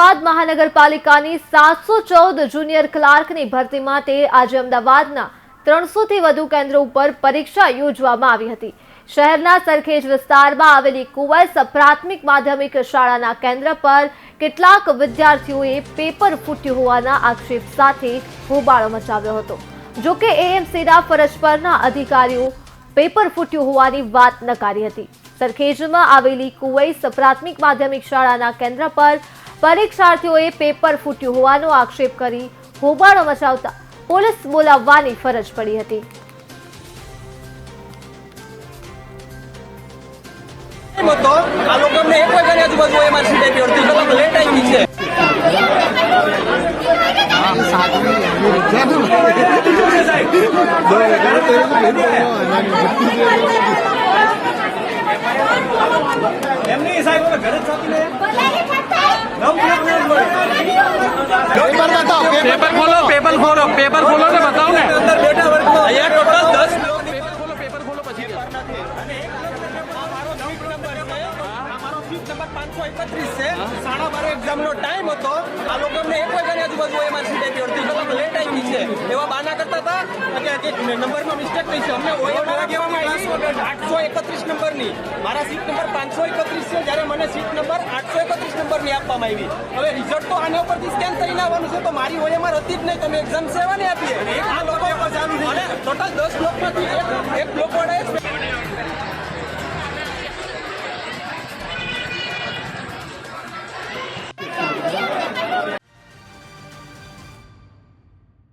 અમદાવાદ મહાનગરપાલિકાની 714 જુનિયર ક્લાર્કની ભરતી માટે આજે અમદાવાદના 300 થી વધુ કેન્દ્રો ઉપર પરીક્ષા યોજવામાં આવી હતી। શહેરના સરખેજ વિસ્તારમાં આવેલી કુંવર પ્રાથમિક માધ્યમિક શાળાના કેન્દ્ર પર કેટલાક વિદ્યાર્થીઓએ પેપર ફૂટ્યું હોવાના આક્ષેપ સાથે હોબાળો મચાવ્યો હતો। જો કે એએમસીના ફરજ પરના અધિકારીઓ પેપર ફૂટ્યું હોવાની વાત નકારી હતી। સરખેજમાં આવેલી કુંવર પ્રાથમિક માધ્યમિક શાળાના કેન્દ્ર પર પરીક્ષાર્થીઓએ પેપર ફૂટ્યું હોવાનો આક્ષેપ કરી હોબાળો મચાવતા પોલીસ બોલાવવાની ફરજ પડી હતી। આ લોકોને એક વાગ્યાની આજુબાજુ એમાં સીટ આપી અડધી કલાક લેટ આવી છે। એમની સાહેબ ઘરે છાપીને पेपर खोलो ने बताओ ने અંદર બેઠા વર્ગમાં અહીંયા ટોટલ 10 पेपर खोलो પછી અમારો સીટ નંબર 531 છે। 12:30 એક્ઝામનો ટાઈમ હતો। આ લોકોને એક વાગ્યાની આજુબાજુ એમાં સીટ આપી અડધી કલાક લેટ આવી છે। એવા બાના કરતા હતા કે નંબરમાં મિસ્ટેક થઈ છે। અમને ઓએમઆર કહેવામાં આવી 831 નંબરની, મારા સીટ નંબર 531 છે, જ્યારે મને સીટ નંબર 831 નંબરની આપવામાં આવી। હવે રિઝલ્ટ તો આના ઉપરથી સ્કેન કરીને આવવાનું છે, તો મારી ઓએમઆર હતી જ નહીં, તમે એક્ઝામ સેવાની આપીએ। આ લોકો ટોટલ 10 બ્લોકમાંથી એક